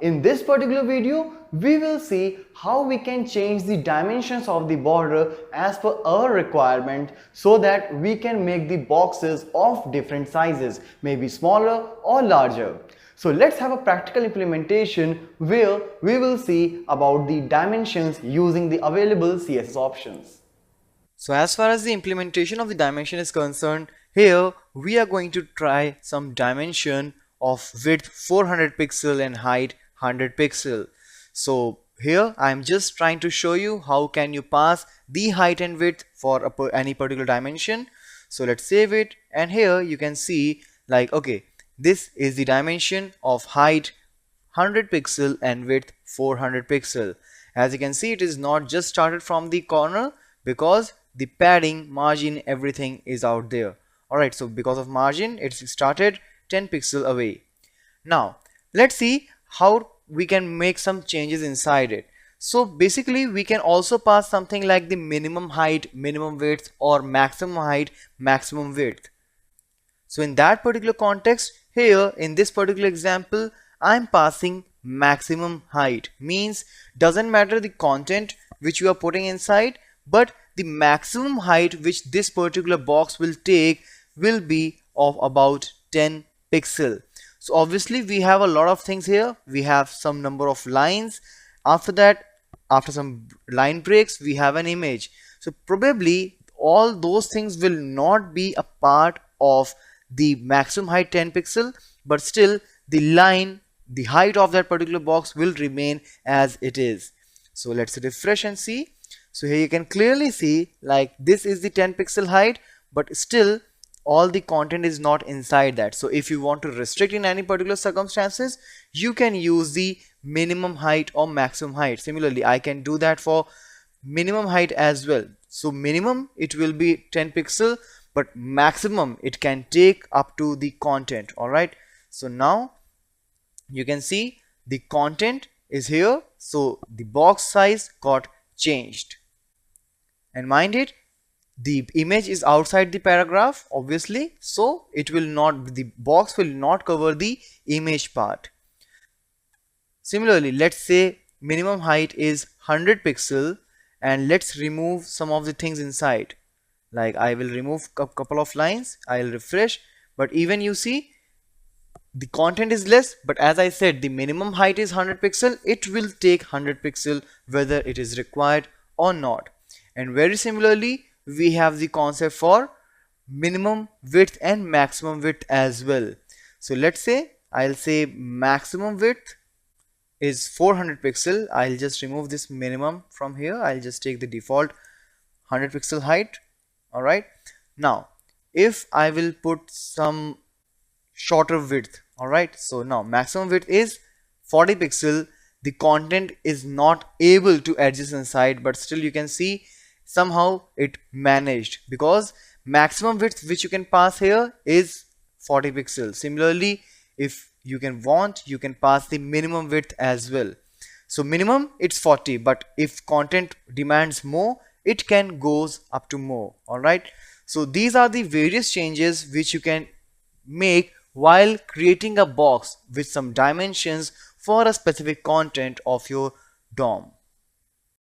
in this particular video, we will see how we can change the dimensions of the border as per our requirement so that we can make the boxes of different sizes, maybe smaller or larger. So let's have a practical implementation where we will see about the dimensions using the available CSS options. So as far as the implementation of the dimension is concerned, here we are going to try some dimension of width 400 pixel and height 100 pixel. So here I am just trying to show you how can you pass the height and width for any particular dimension. So let's save it, and here you can see like, okay, this is the dimension of height 100 pixel and width 400 pixel. As you can see, it is not just started from the corner because the padding, margin, everything is out there. Alright, so because of margin, it's started 10 pixel away. Now let's see how we can make some changes inside it. So basically we can also pass something like the minimum height, minimum width, or maximum height, maximum width. So in that particular context, here in this particular example, I'm passing maximum height. Means doesn't matter the content which you are putting inside, but the maximum height which this particular box will take will be of about 10 pixel. So obviously we have a lot of things here. We have some number of lines. After that, after some line breaks, we have an image. So probably all those things will not be a part of the maximum height 10 pixel, but still the line, the height of that particular box will remain as it is. So let's refresh and see. So here you can clearly see like this is the 10 pixel height, but still all the content is not inside that. So if you want to restrict in any particular circumstances, you can use the minimum height or maximum height. Similarly, I can do that for minimum height as well. So minimum it will be 10 pixel, but maximum it can take up to the content. Alright, so now you can see the content is here, so the box size got changed. And mind it, the image is outside the paragraph obviously, so it will not, the box will not cover the image part. Similarly, let's say minimum height is 100 pixel, and let's remove some of the things inside. Like I will remove a couple of lines, I'll refresh, but even you see the content is less, but as I said, the minimum height is 100 pixel. It will take 100 pixel whether it is required or not. And very similarly, we have the concept for minimum width and maximum width as well. So let's say I'll say maximum width is 400 pixel. I'll just remove this minimum from here. I'll just take the default 100 pixel height. Alright, now if I will put some shorter width, alright, so now maximum width is 40 pixel. The content is not able to adjust inside, but still you can see somehow it managed because maximum width which you can pass here is 40 pixels. Similarly, if you can want, you can pass the minimum width as well. So minimum it's 40, but if content demands more, it can goes up to more. Alright, so these are the various changes which you can make while creating a box with some dimensions for a specific content of your DOM.